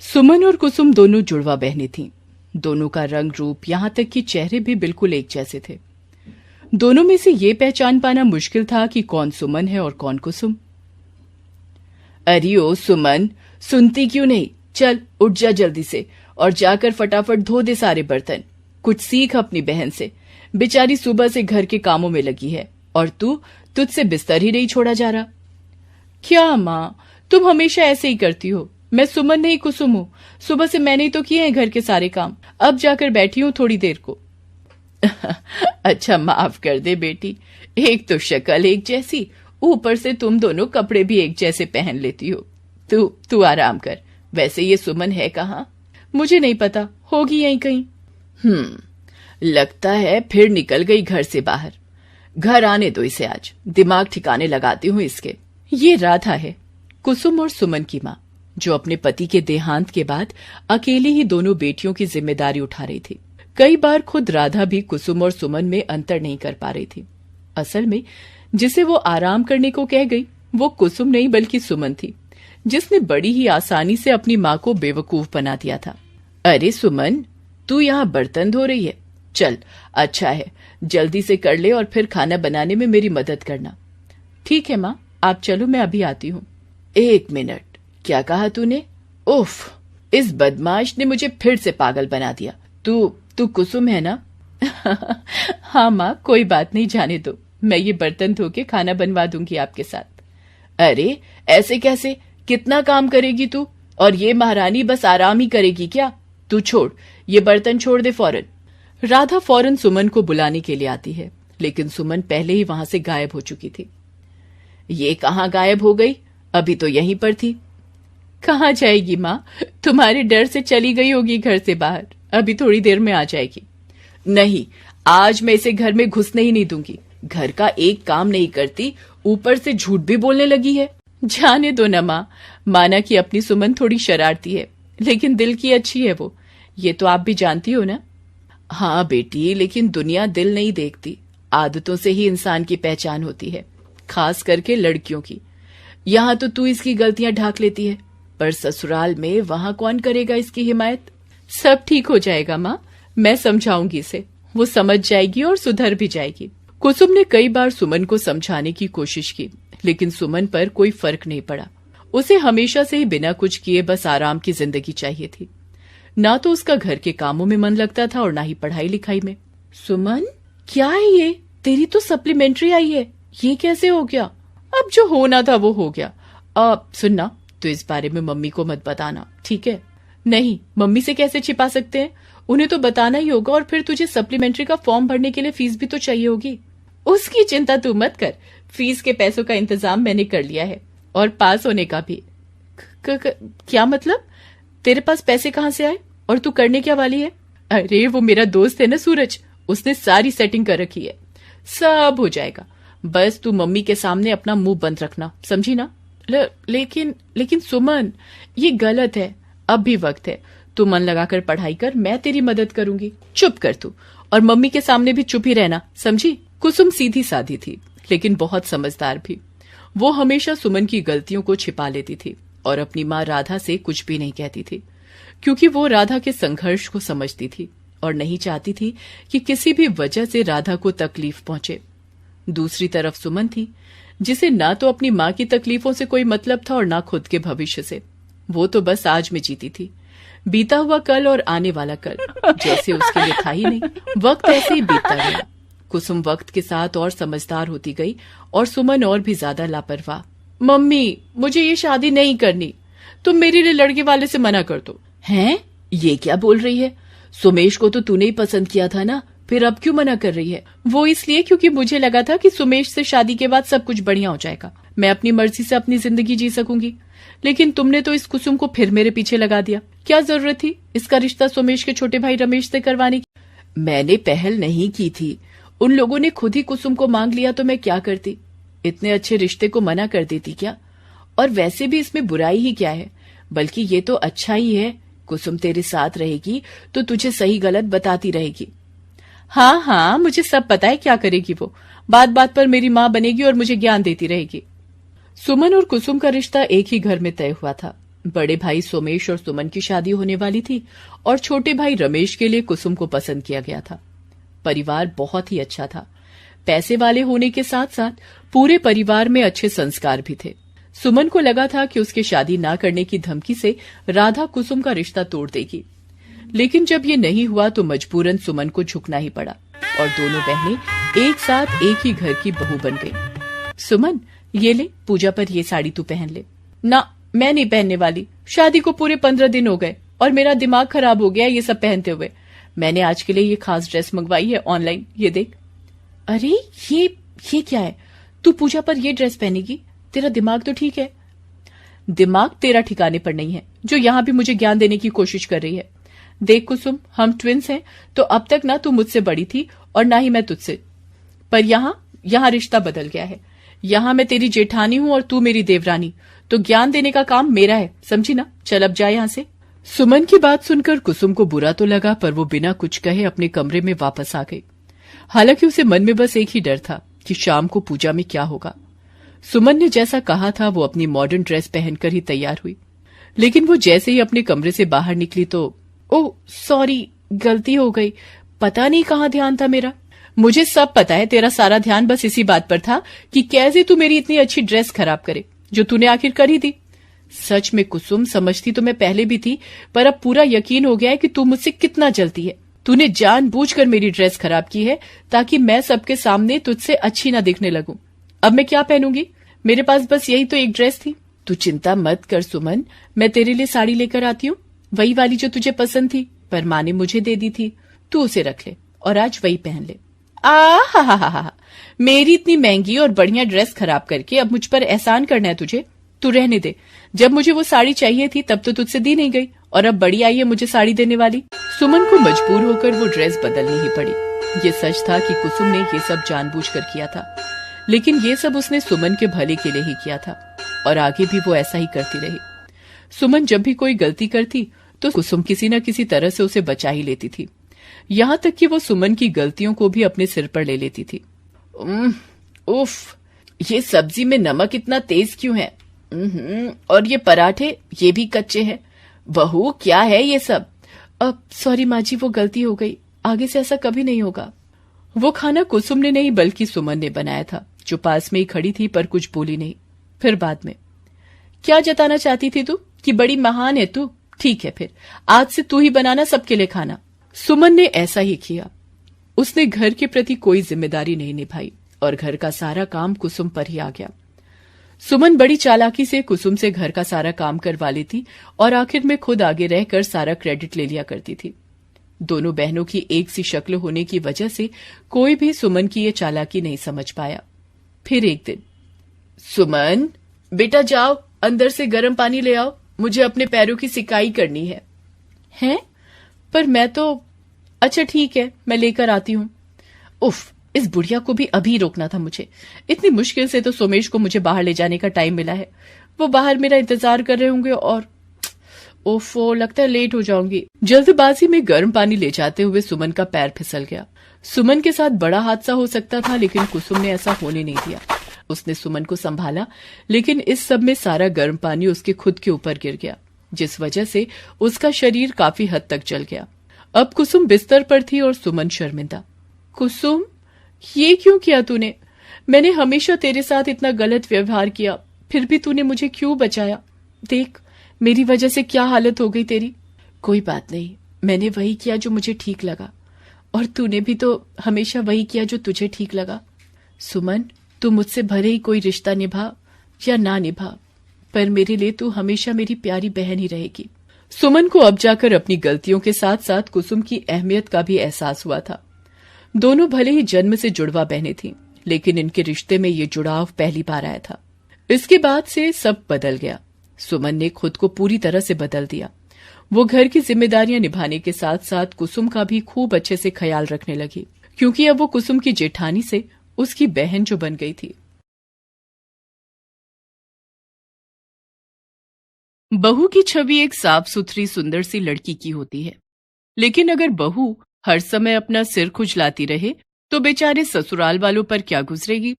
सुमन और कुसुम दोनों जुड़वा बहनें थीं। दोनों का रंग रूप, यहाँ तक कि चेहरे भी बिल्कुल एक जैसे थे। दोनों में से ये पहचान पाना मुश्किल था कि कौन सुमन है और कौन कुसुम। अरे ओ सुमन, सुनती क्यों नहीं? चल उठ जा जल्दी से और जाकर फटाफट धो दे सारे बर्तन। कुछ सीख अपनी बहन से। बेचारी सुबह से घर के कामों में लगी है और तुझसे बिस्तर ही नहीं छोड़ा जा रहा। क्या माँ, तुम हमेशा ऐसे ही करती हो। मैं सुमन नहीं कुसुम हूँ। सुबह से मैंने ही तो किए हैं घर के सारे काम। अब जाकर बैठी हूँ थोड़ी देर को। अच्छा माफ कर दे बेटी, एक तो शक्ल एक जैसी, ऊपर से तुम दोनों कपड़े भी एक जैसे पहन लेती हो। तू आराम कर। वैसे ये सुमन है कहाँ? मुझे नहीं पता, होगी यहीं कहीं। लगता है फिर निकल गई घर से बाहर। घर आने दो इसे, आज दिमाग ठिकाने लगाती हूँ इसके। ये राधा है, कुसुम और सुमन की माँ, जो अपने पति के देहांत के बाद अकेली ही दोनों बेटियों की जिम्मेदारी उठा रही थी। कई बार खुद राधा भी कुसुम और सुमन में अंतर नहीं कर पा रही थी। असल में जिसे वो आराम करने को कह गई वो कुसुम नहीं बल्कि सुमन थी, जिसने बड़ी ही आसानी से अपनी माँ को बेवकूफ बना दिया था। अरे सुमन, तू यहाँ बर्तन धो रही है? चल अच्छा है, जल्दी से कर ले और फिर खाना बनाने में मेरी मदद करना। ठीक है माँ, आप चलो, मैं अभी आती हूँ। एक मिनट, क्या कहा तूने? उफ, इस बदमाश ने मुझे फिर से पागल बना दिया। तू कुसुम है ना? हाँ माँ, कोई बात नहीं, जाने दो। मैं ये बर्तन धो के खाना बनवा दूंगी आपके साथ। अरे ऐसे कैसे? कितना काम करेगी तू? और ये महारानी बस आराम ही करेगी क्या? तू छोड़, ये बर्तन छोड़ दे फौरन। राधा फौरन सुमन को बुलाने के लिए आती है, लेकिन सुमन पहले ही वहां से गायब हो चुकी थी। ये कहाँ गायब हो गई? अभी तो यहीं पर थी। कहाँ जाएगी माँ? तुम्हारे डर से चली गई होगी घर से बाहर। अभी थोड़ी देर में आ जाएगी। नहीं, आज मैं इसे घर में घुसने ही नहीं दूंगी। घर का एक काम नहीं करती, ऊपर से झूठ भी बोलने लगी है। जाने दो न माँ। माना कि अपनी सुमन थोड़ी शरारती है, लेकिन दिल की अच्छी है वो। ये तो आप भी जानती हो ना? हाँ बेटी, लेकिन दुनिया दिल नहीं देखती, आदतों से ही इंसान की पहचान होती है, खास करके लड़कियों की। यहाँ तो तू इसकी गलतियां ढाक लेती है, पर ससुराल में वहां कौन करेगा इसकी हिमायत? सब ठीक हो जाएगा माँ, मैं समझाऊंगी इसे, वो समझ जाएगी और सुधर भी जाएगी। कुसुम ने कई बार सुमन को समझाने की कोशिश की, लेकिन सुमन पर कोई फर्क नहीं पड़ा। उसे हमेशा से ही बिना कुछ किए बस आराम की जिंदगी चाहिए थी। ना तो उसका घर के कामों में मन लगता था और ना ही पढ़ाई लिखाई में। सुमन, क्या है ये? तेरी तो सप्लीमेंट्री आई है, ये कैसे हो गया? अब जो होना था वो हो गया। सुनना, तो इस बारे में मम्मी को मत बताना, ठीक है? नहीं, मम्मी से कैसे छिपा सकते हैं? उन्हें तो बताना ही होगा, और फिर तुझे सप्लीमेंट्री का फॉर्म भरने के लिए फीस भी तो चाहिए होगी। उसकी चिंता तू मत कर, फीस के पैसों का इंतजाम मैंने कर लिया है, और पास होने का भी। क्या मतलब? तेरे पास पैसे कहाँ से आए और तू करने क्या वाली है? अरे वो मेरा दोस्त है ना सूरज, उसने सारी सेटिंग कर रखी है, सब हो जाएगा। बस तू मम्मी के सामने अपना मुंह बंद रखना, समझी ना? लेकिन सुमन, ये गलत है। अब भी वक्त है, तू मन लगाकर पढ़ाई कर, मैं तेरी मदद करूंगी। चुप कर तू, और मम्मी के सामने भी चुप ही रहना, समझी? कुसुम सीधी साधी थी, लेकिन बहुत समझदार भी। वो हमेशा सुमन की गलतियों को छिपा लेती थी और अपनी माँ राधा से कुछ भी नहीं कहती थी, क्योंकि वो राधा के संघर्ष को समझती थी और नहीं चाहती थी कि किसी भी वजह से राधा को तकलीफ पहुंचे। दूसरी तरफ सुमन थी, जिसे ना तो अपनी माँ की तकलीफों से कोई मतलब था और ना खुद के भविष्य से। वो तो बस आज में जीती थी, बीता हुआ कल और आने वाला कल जैसे उसके लिए था ही नहीं। वक्त ऐसे ही बीतता गया। कुसुम वक्त के साथ और समझदार होती गई और सुमन और भी ज्यादा लापरवाह। मम्मी, मुझे ये शादी नहीं करनी, तुम मेरे लिए लड़के वाले से मना कर दो। हैं? ये क्या बोल रही है? सुमेश को तो तूने ही पसंद किया था ना, फिर अब क्यों मना कर रही है? वो इसलिए क्योंकि मुझे लगा था कि सुमेश से शादी के बाद सब कुछ बढ़िया हो जाएगा, मैं अपनी मर्जी से अपनी जिंदगी जी सकूंगी। लेकिन तुमने तो इस कुसुम को फिर मेरे पीछे लगा दिया। क्या जरूरत थी इसका रिश्ता सुमेश के छोटे भाई रमेश से करवाने की? मैंने पहल नहीं की थी, उन लोगों ने खुद ही कुसुम को मांग लिया तो मैं क्या करती? इतने अच्छे रिश्ते को मना कर देती क्या? और वैसे भी इसमें बुराई ही क्या है, बल्कि ये तो अच्छा ही है। कुसुम तेरे साथ रहेगी तो तुझे सही गलत बताती रहेगी। हाँ हाँ, मुझे सब पता है क्या करेगी वो, बात बात पर मेरी माँ बनेगी और मुझे ज्ञान देती रहेगी। सुमन और कुसुम का रिश्ता एक ही घर में तय हुआ था, बड़े भाई सोमेश और सुमन की शादी होने वाली थी और छोटे भाई रमेश के लिए कुसुम को पसंद किया गया था। परिवार बहुत ही अच्छा था। पैसे वाले होने के साथ साथ पूरे परिवार में अच्छे संस्कार भी थे। सुमन को लगा था कि उसके शादी ना करने की धमकी से राधा कुसुम का रिश्ता तोड़ देगी, लेकिन जब ये नहीं हुआ तो मजबूरन सुमन को झुकना ही पड़ा और दोनों बहनें एक साथ एक ही घर की बहू बन गई। सुमन, ये ले, पूजा पर ये साड़ी तू पहन ले। ना, मैं नहीं पहनने वाली। शादी को पूरे 15 दिन हो गए और मेरा दिमाग खराब हो गया ये सब पहनते हुए। मैंने आज के लिए ये खास ड्रेस मंगवाई है ऑनलाइन, ये देख। अरे ये क्या है? तू पूजा पर ये ड्रेस पहनेगी? तेरा दिमाग तो ठीक है। दिमाग तेरा ठिकाने पर नहीं है जो यहाँ भी मुझे ज्ञान देने की कोशिश कर रही है। देख कुसुम, हम ट्विंस हैं, तो अब तक ना तू मुझसे बड़ी थी और ना ही मैं तुझसे, पर यहाँ रिश्ता बदल गया है। यहाँ मैं तेरी जेठानी हूँ और तू मेरी देवरानी, तो ज्ञान देने का काम मेरा है, समझी ना? चल अब जा यहाँ से। सुमन की बात सुनकर कुसुम को बुरा तो लगा, पर वो बिना कुछ कहे अपने कमरे में वापस आ गई। हालांकि उसे मन में बस एक ही डर था कि शाम को पूजा में क्या होगा। सुमन ने जैसा कहा था वो अपनी मॉडर्न ड्रेस पहनकर ही तैयार हुई, लेकिन वो जैसे ही अपने कमरे से बाहर निकली तो ओह सॉरी, गलती हो गई, पता नहीं कहाँ ध्यान था मेरा। मुझे सब पता है, तेरा सारा ध्यान बस इसी बात पर था कि कैसे तू मेरी इतनी अच्छी ड्रेस खराब करे, जो तूने आखिर कर ही दी। सच में कुसुम, समझती तो मैं पहले भी थी, पर अब पूरा यकीन हो गया है कि तू मुझसे कितना जलती है। तूने जानबूझकर मेरी ड्रेस खराब की है ताकि मैं सबके सामने तुझसे अच्छी ना दिखने लगूं। अब मैं क्या पहनूंगी? मेरे पास बस यही तो एक ड्रेस थी। तू चिंता मत कर सुमन, मैं तेरे लिए साड़ी लेकर आती हूँ, वही वाली जो तुझे पसंद थी, पर माँ ने मुझे दे दी थी। तू उसे रख ले और आज वही पहन ले। हा, मेरी इतनी महंगी और बढ़िया ड्रेस खराब करके अब मुझ पर एहसान करना है तुझे? तू रहने दे, जब मुझे वो साड़ी चाहिए थी तब तो तुझसे दी नहीं गई और अब बड़ी आई है मुझे साड़ी देने वाली। सुमन को मजबूर होकर वो ड्रेस बदलनी ही पड़ी। ये सच था कि कुसुम ने ये सब जानबूझकर किया था, लेकिन ये सब उसने सुमन के भले के लिए ही किया था और आगे भी वो ऐसा ही करती रही। सुमन जब भी कोई गलती करती तो कुसुम किसी न किसी तरह से उसे बचा ही लेती थी, यहाँ तक कि वो सुमन की गलतियों को भी अपने सिर पर ले लेती थी। उफ, ये सब्जी में नमक इतना तेज क्यों है? और ये पराठे, ये भी कच्चे हैं। बहू, क्या है ये सब? अब सॉरी माँ जी, वो गलती हो गई, आगे से ऐसा कभी नहीं होगा। वो खाना कुसुम ने नहीं बल्कि सुमन ने बनाया था, जो पास में ही खड़ी थी पर कुछ बोली नहीं। फिर बाद में, क्या जताना चाहती थी तू कि बड़ी महान है तू? ठीक है, फिर आज से तू ही बनाना सबके लिए खाना। सुमन ने ऐसा ही किया। उसने घर के प्रति कोई जिम्मेदारी नहीं निभाई और घर का सारा काम कुसुम पर ही आ गया। सुमन बड़ी चालाकी से कुसुम से घर का सारा काम करवा लेती और आखिर में खुद आगे रहकर सारा क्रेडिट ले लिया करती थी। दोनों बहनों की एक सी शक्ल होने की वजह से कोई भी सुमन की ये चालाकी नहीं समझ पाया। फिर एक दिन, सुमन बेटा जाओ, अंदर से गर्म पानी ले आओ, मुझे अपने पैरों की सिकाई करनी है। हैं? पर मैं तो, अच्छा ठीक है, मैं लेकर आती हूँ। उफ, इस बुढ़िया को भी अभी रोकना था मुझे। इतनी मुश्किल से तो सोमेश को मुझे बाहर ले जाने का टाइम मिला है। वो बाहर मेरा इंतजार कर रहे होंगे और ओफो, लगता है लेट हो जाऊंगी। जल्दबाजी में गर्म पानी ले जाते हुए सुमन का पैर फिसल गया। सुमन के साथ बड़ा हादसा हो सकता था, लेकिन कुसुम ने ऐसा होने नहीं दिया। उसने सुमन को संभाला, लेकिन इस सब में सारा गर्म पानी उसके खुद के ऊपर गिर गया, जिस वजह से उसका शरीर काफी हद तक जल गया। अब कुसुम बिस्तर पर थी और सुमन शर्मिंदा। कुसुम, ये क्यों किया तूने? मैंने हमेशा तेरे साथ इतना गलत व्यवहार किया, फिर भी तूने मुझे क्यों बचाया? देख, मेरी वजह से क्या हालत हो गई तेरी। कोई बात नहीं, मैंने वही किया जो मुझे ठीक लगा, और तूने भी तो हमेशा वही किया जो तुझे ठीक लगा। सुमन, तू मुझसे भले ही कोई रिश्ता निभा या ना निभा, पर मेरे लिए तू हमेशा मेरी प्यारी बहन ही रहेगी। सुमन को अब जाकर अपनी गलतियों के साथ साथ कुसुम की अहमियत का भी एहसास हुआ था। दोनों भले ही जन्म से जुड़वा बहनें थीं, लेकिन इनके रिश्ते में ये जुड़ाव पहली बार आया था। इसके बाद से सब बदल गया। सुमन ने खुद को पूरी तरह से बदल दिया। वो घर की जिम्मेदारियां निभाने के साथ साथ कुसुम का भी खूब अच्छे से ख्याल रखने लगी, क्योंकि अब वो कुसुम की जेठानी से उसकी बहन जो बन गई थी। बहू की छवि एक साफ सुथरी सुंदर सी लड़की की होती है, लेकिन अगर बहू हर समय अपना सिर खुजलाती रहे तो बेचारे ससुराल वालों पर क्या गुजरेगी।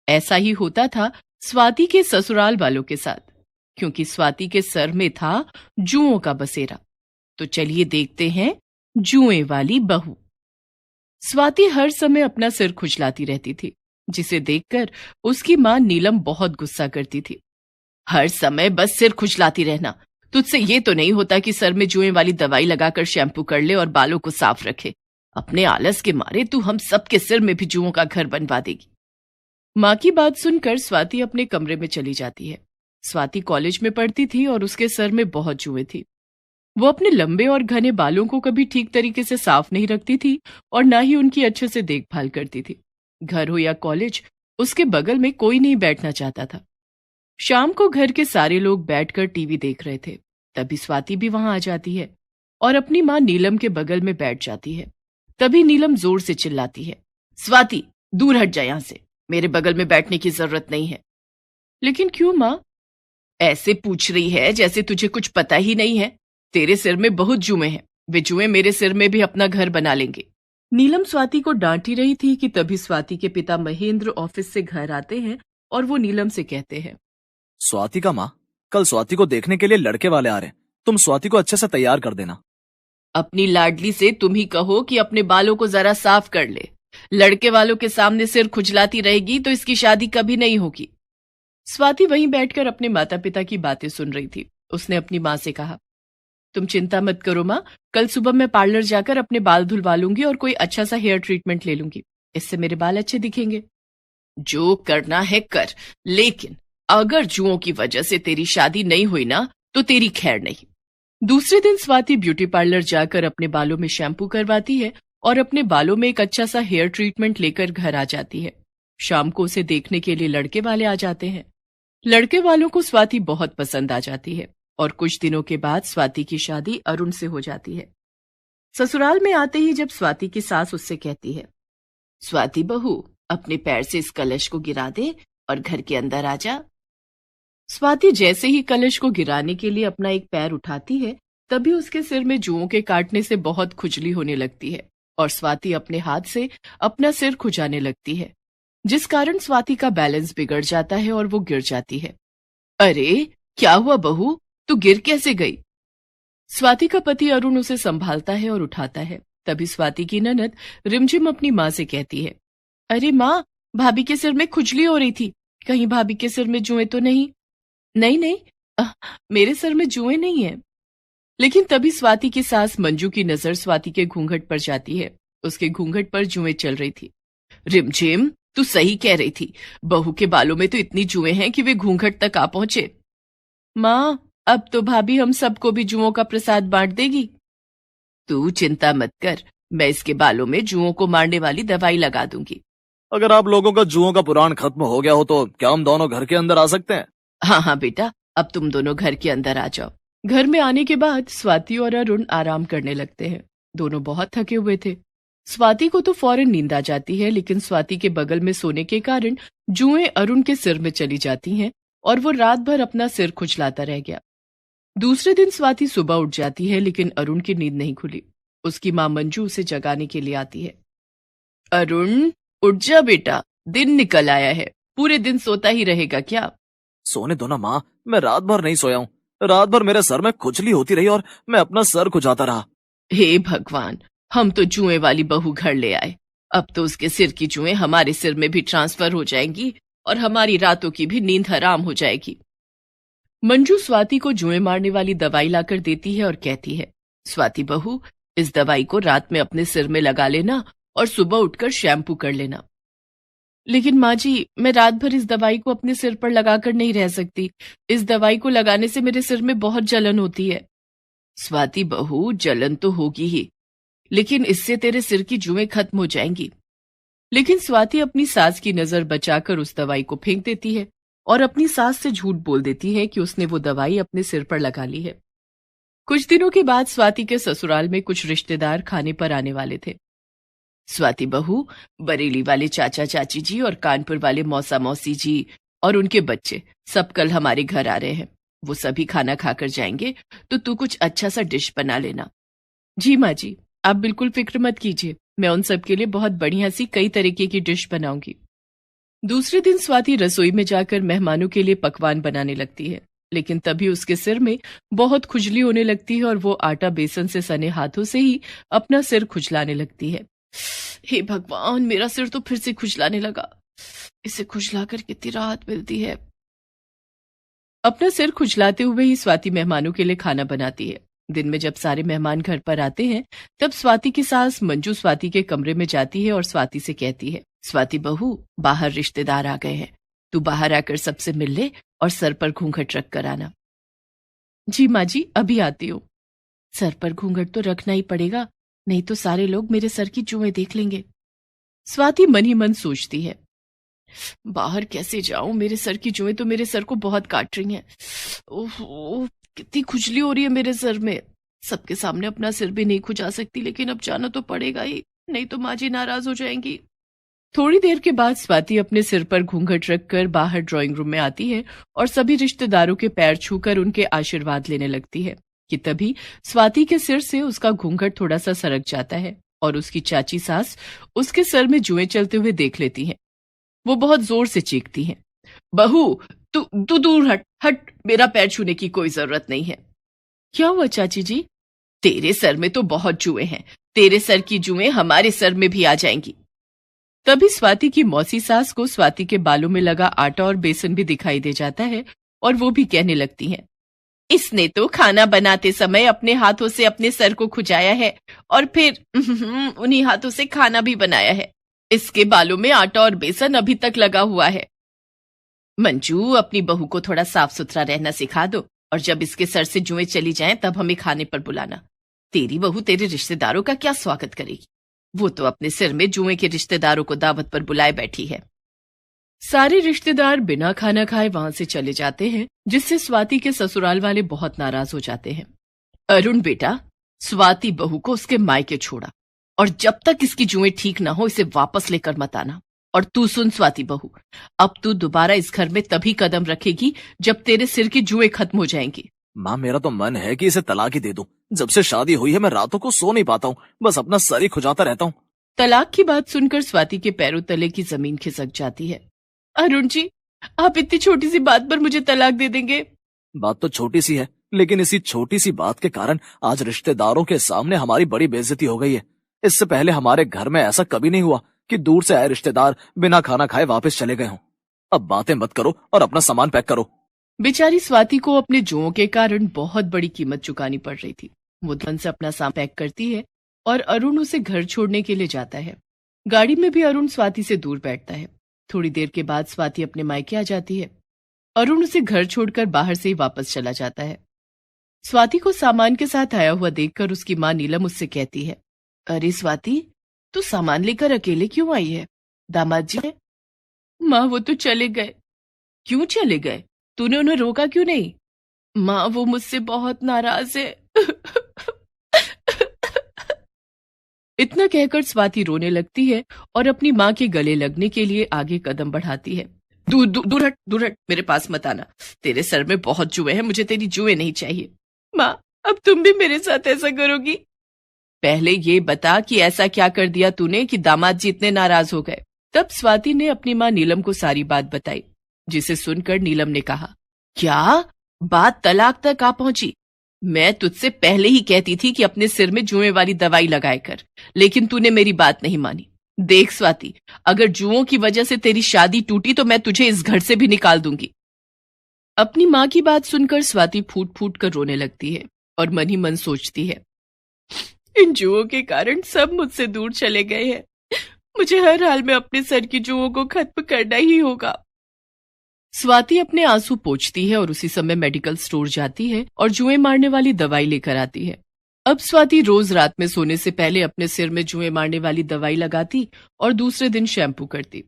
ऐसा ही होता था स्वाति के ससुराल वालों के साथ। क्योंकि स्वाति के सर में था जुओं का बसेरा। तो चलिए देखते हैं जुएं वाली बहू। स्वाति हर समय अपना सिर खुजलाती रहती थी, जिसे देखकर उसकी मां नीलम बहुत गुस्सा करती थी। हर समय बस सिर खुजलाती रहना, तुझसे ये तो नहीं होता कि सर में जुएं वाली दवाई लगाकर शैम्पू कर ले और बालों को साफ रखे। अपने आलस के मारे तू हम सबके सिर में भी जुओं का घर बनवा देगी। मां की बात सुनकर स्वाति अपने कमरे में चली जाती है। स्वाति कॉलेज में पढ़ती थी और उसके सर में बहुत जुएं थी। वो अपने लंबे और घने बालों को कभी ठीक तरीके से साफ नहीं रखती थी और ना ही उनकी अच्छे से देखभाल करती थी। घर हो या कॉलेज, उसके बगल में कोई नहीं बैठना चाहता था। शाम को घर के सारे लोग बैठकर टीवी देख रहे थे। तभी स्वाति भी वहां आ जाती है और अपनी मां नीलम के बगल में बैठ जाती है। तभी नीलम जोर से चिल्लाती है, स्वाति दूर हट जा यहां से, मेरे बगल में बैठने की जरूरत नहीं है। लेकिन क्यों मां? ऐसे पूछ रही है जैसे तुझे कुछ पता ही नहीं है। तेरे सिर में बहुत जुएं हैं, वे जुएं मेरे सिर में भी अपना घर बना लेंगे। नीलम स्वाति को डांट ही रही थी कि तभी स्वाति के पिता महेंद्र ऑफिस से घर आते हैं और वो नीलम से कहते हैं, स्वाति का माँ, कल स्वाति को देखने के लिए लड़के वाले आ रहे हैं, तुम स्वाति को अच्छे से तैयार कर देना। अपनी लाडली से तुम ही कहो कि अपने बालों को जरा साफ कर ले। लड़के वालों के सामने सिर खुजलाती रहेगी तो इसकी शादी कभी नहीं होगी। स्वाति वहीं बैठकर अपने माता पिता की बातें सुन रही थी। उसने अपनी माँ से कहा, तुम चिंता मत करो माँ, कल सुबह मैं पार्लर जाकर अपने बाल धुलवा लूंगी और कोई अच्छा सा हेयर ट्रीटमेंट ले लूंगी। इससे मेरे बाल अच्छे दिखेंगे। जो करना है कर, लेकिन अगर जुओं की वजह से तेरी शादी नहीं हुई ना तो तेरी खैर नहीं। दूसरे दिन स्वाति ब्यूटी पार्लर जाकर अपने बालों में शैम्पू करवाती है और अपने बालों में एक अच्छा सा हेयर ट्रीटमेंट लेकर घर आ जाती है। शाम को उसे देखने के लिए लड़के वाले आ जाते हैं। लड़के वालों को स्वाति बहुत पसंद आ जाती है और कुछ दिनों के बाद स्वाति की शादी अरुण से हो जाती है। ससुराल में आते ही जब स्वाति की सास उससे कहती है, स्वाति बहू अपने पैर से इस कलश को गिरा दे और घर के अंदर आ जा। स्वाति जैसे ही कलश को गिराने के लिए अपना एक पैर उठाती है, तभी उसके सिर में जुओं के काटने से बहुत खुजली होने लगती है और स्वाति अपने हाथ से अपना सिर खुजाने लगती है, जिस कारण स्वाति का बैलेंस बिगड़ जाता है और वो गिर जाती है। अरे क्या हुआ बहू, तू गिर कैसे गई? स्वाति का पति अरुण उसे संभालता है और उठाता है। तभी स्वाति की ननद रिमझिम अपनी माँ से कहती है, अरे माँ, भाभी के सिर में खुजली हो रही थी, कहीं भाभी के सिर में जुएं तो नहीं? नहीं नहीं, मेरे सिर में जुएं नहीं है। लेकिन तभी स्वाति की सास मंजू की नजर स्वाति के घूंघट पर जाती है। उसके घूंघट पर जुएं चल रही थी। रिमझिम, तू सही कह रही थी, बहू के बालों में तो इतनी जुएं हैं कि वे घूंघट तक आ पहुंचे। माँ, अब तो भाभी हम सबको भी जुओं का प्रसाद बांट देगी। तू चिंता मत कर, मैं इसके बालों में जुओं को मारने वाली दवाई लगा दूंगी। अगर आप लोगों का जुओं का पुराण खत्म हो गया हो तो क्या हम दोनों घर के अंदर आ सकते हैं? हाँ हाँ बेटा, अब तुम दोनों घर के अंदर आ जाओ। घर में आने के बाद स्वाति और अरुण आराम करने लगते हैं। दोनों बहुत थके हुए थे। स्वाति को तो फौरन नींद आ जाती है, लेकिन स्वाति के बगल में सोने के कारण जुएं अरुण के सिर में चली जाती हैं और वो रात भर अपना सिर खुजलाता रह गया। दूसरे दिन स्वाति सुबह उठ जाती है, लेकिन अरुण की नींद नहीं खुली। उसकी मां मंजू उसे जगाने के लिए आती है। अरुण, उठ जा बेटा, दिन निकल आया है, पूरे दिन सोता ही रहेगा क्या? सोने दो ना माँ, मैं रात भर नहीं सोया हूँ। रात भर मेरे सर में खुजली होती रही और मैं अपना सर खुजाता रहा। हे भगवान, हम तो जुएं वाली बहू घर ले आए। अब तो उसके सिर की जुएं हमारे सिर में भी ट्रांसफर हो जाएंगी और हमारी रातों की भी नींद हराम हो जाएगी। मंजू स्वाति को जुएं मारने वाली दवाई लाकर देती है और कहती है, स्वाति बहू, इस दवाई को रात में अपने सिर में लगा लेना और सुबह उठकर शैम्पू कर लेना। लेकिन माँ जी, मैं रात भर इस दवाई को अपने सिर पर लगाकर नहीं रह सकती। इस दवाई को लगाने से मेरे सिर में बहुत जलन होती है। स्वाति बहू, जलन तो होगी ही, लेकिन इससे तेरे सिर की जुएं खत्म हो जाएंगी। लेकिन स्वाति अपनी सास की नजर बचाकर उस दवाई को फेंक देती है और अपनी सास से झूठ बोल देती है कि उसने वो दवाई अपने सिर पर लगा ली है। कुछ दिनों के बाद स्वाति के ससुराल में कुछ रिश्तेदार खाने पर आने वाले थे। स्वाति बहू, बरेली वाले चाचा चाची जी और कानपुर वाले मौसा मौसी जी और उनके बच्चे सब कल हमारे घर आ रहे हैं। वो सभी खाना खाकर जाएंगे, तो तू कुछ अच्छा सा डिश बना लेना। जी माँ जी, आप बिल्कुल फिक्र मत कीजिए, मैं उन सब के लिए बहुत बढ़िया सी कई तरीके की डिश बनाऊंगी। दूसरे दिन स्वाति रसोई में जाकर मेहमानों के लिए पकवान बनाने लगती है। लेकिन तभी उसके सिर में बहुत खुजली होने लगती है और वो आटा बेसन से सने हाथों से ही अपना सिर खुजलाने लगती है। हे भगवान, मेरा सिर तो फिर से खुजलाने लगा। इसे खुजलाकर कितनी राहत मिलती है। अपना सिर खुजलाते हुए ही स्वाति मेहमानों के लिए खाना बनाती है। दिन में जब सारे मेहमान घर पर आते हैं तब स्वाति की सास मंजू स्वाति के कमरे में जाती है और स्वाति से कहती है, स्वाति बहू, बाहर रिश्तेदार आ गए हैं, तू बाहर आकर सबसे मिल ले और सर पर घूंघट रख कर आना। जी माँ जी, अभी आती हूँ। सर पर घूंघट तो रखना ही पड़ेगा, नहीं तो सारे लोग मेरे सर की जुएं देख लेंगे। स्वाति मन ही मन सोचती है, बाहर कैसे जाऊं, मेरे सर की जुएं तो मेरे सर को बहुत काट रही हैं। ओह, कितनी खुजली हो रही है मेरे सर में। सबके सामने अपना सिर भी नहीं खुजा सकती, लेकिन अब जाना तो पड़ेगा ही, नहीं तो माँ जी नाराज हो जाएंगी। थोड़ी देर के बाद स्वाति अपने सिर पर घूंघट रखकर बाहर ड्राइंग रूम में आती है और सभी रिश्तेदारों के पैर छूकर उनके आशीर्वाद लेने लगती है कि तभी स्वाति के सिर से उसका घूंघट थोड़ा सा सरक जाता है और उसकी चाची सास उसके सर में जुएं चलते हुए देख लेती हैं। वो बहुत जोर से चीखती हैं, बहू तू दूर हट हट, मेरा पैर छूने की कोई जरूरत नहीं है। क्या हुआ चाची जी? तेरे सर में तो बहुत जुएं हैं, तेरे सर की जुएं हमारे सर में भी आ जाएंगी। तभी स्वाति की मौसी सास को स्वाति के बालों में लगा आटा और बेसन भी दिखाई दे जाता है और वो भी कहने लगती हैं, इसने तो खाना बनाते समय अपने हाथों से अपने सर को खुजाया है और फिर उन्हीं हाथों से खाना भी बनाया है। इसके बालों में आटा और बेसन अभी तक लगा हुआ है। मंजू, अपनी बहू को थोड़ा साफ सुथरा रहना सिखा दो और जब इसके सर से जुएं चली जाएं तब हमें खाने पर बुलाना। तेरी बहू तेरे रिश्तेदारों का क्या स्वागत करेगी? वो तो अपने सिर में जुएं के रिश्तेदारों को दावत पर बुलाए बैठी है। सारे रिश्तेदार बिना खाना खाए वहां से चले जाते हैं, जिससे स्वाति के ससुराल वाले बहुत नाराज हो जाते हैं। अरुण बेटा, स्वाति बहू को उसके मायके छोड़ा और जब तक इसकी जुएं ठीक ना हो इसे वापस लेकर मत आना। और तू सुन स्वाति बहू, अब तू दोबारा इस घर में तभी कदम रखेगी जब तेरे सिर की जुएं खत्म हो जाएंगी। माँ, मेरा तो मन है कि इसे तलाक ही दे दूं। जब से शादी हुई है मैं रातों को सो नहीं पाता हूँ, बस अपना सर ही खुजाता रहता हूँ। तलाक की बात सुनकर स्वाति के पैरों तले की जमीन खिसक जाती है। अरुण जी, आप इतनी छोटी सी बात पर मुझे तलाक दे देंगे? बात तो छोटी सी है, लेकिन इसी छोटी सी बात के कारण आज रिश्तेदारों के सामने हमारी बड़ी बेइज्जती हो गई है। इससे पहले हमारे घर में ऐसा कभी नहीं हुआ कि दूर से आए रिश्तेदार बिना खाना खाए वापस चले गए हों। अब बातें मत करो और अपना सामान पैक करो। बेचारी स्वाति को अपने जुओं के कारण बहुत बड़ी कीमत चुकानी पड़ रही थी। वो धन से अपना सामान पैक करती है और अरुण उसे घर छोड़ने के लिए जाता है। गाड़ी में भी अरुण स्वाति से दूर बैठता है। थोड़ी देर के बाद स्वाति अपने मायके आ जाती है। अरुण उसे घर छोड़कर बाहर से ही वापस चला जाता है। स्वाति को सामान के साथ आया हुआ देखकर उसकी माँ नीलम उससे कहती है, अरे स्वाति, तू सामान लेकर अकेले क्यों आई है? दामाद जी है? माँ, वो तो चले गए। क्यों चले गए? तूने उन्हें रोका क्यों नहीं? माँ, वो मुझसे बहुत नाराज है। इतना कहकर स्वाति रोने लगती है और अपनी माँ के गले लगने के लिए आगे कदम बढ़ाती है। दूर हट, मेरे पास मत आना। तेरे सर में बहुत जुएं हैं, मुझे तेरी जुएं नहीं चाहिए। माँ, अब तुम भी मेरे साथ ऐसा करोगी? पहले ये बता कि ऐसा क्या कर दिया तूने कि दामाद जी इतने नाराज हो गए। तब स्वाति ने अपनी माँ नीलम को सारी बात बताई, जिसे सुनकर नीलम ने कहा, क्या बात तलाक तक आ पहुंची? मैं तुझसे पहले ही कहती थी कि अपने सिर में जुएं वाली दवाई लगाए कर, लेकिन तूने मेरी बात नहीं मानी। देख स्वाति, अगर जुओं की वजह से तेरी शादी टूटी तो मैं तुझे इस घर से भी निकाल दूंगी। अपनी माँ की बात सुनकर स्वाति फूट फूट कर रोने लगती है और मन ही मन सोचती है, इन जुओं के कारण सब मुझसे दूर चले गए हैं। मुझे हर हाल में अपने सर की जुओं को खत्म करना ही होगा। स्वाति अपने आंसू पोंछती है और उसी समय मेडिकल स्टोर जाती है और जुएं मारने वाली दवाई लेकर आती है। अब स्वाति रोज रात में सोने से पहले अपने सिर में जुएं मारने वाली दवाई लगाती और दूसरे दिन शैम्पू करती।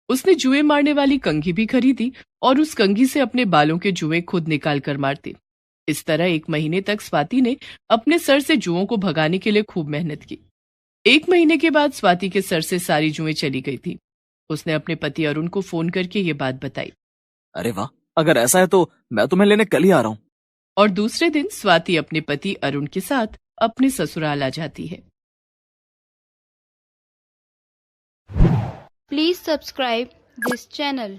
उसने जुएं मारने वाली कंघी भी खरीदी और उस कंघी से अपने बालों के जुएं खुद निकाल कर मारती। इस तरह 1 महीने तक स्वाति ने अपने सर से जुओं को भगाने के लिए खूब मेहनत की। 1 महीने के बाद स्वाति के सर से सारी जुएं चली गई थी। उसने अपने पति अरुण को फोन करके ये बात बताई। अरे वाह, अगर ऐसा है तो मैं तुम्हें लेने कल ही आ रहा हूँ। और दूसरे दिन स्वाति अपने पति अरुण के साथ अपने ससुराल आ जाती है। Please subscribe this channel.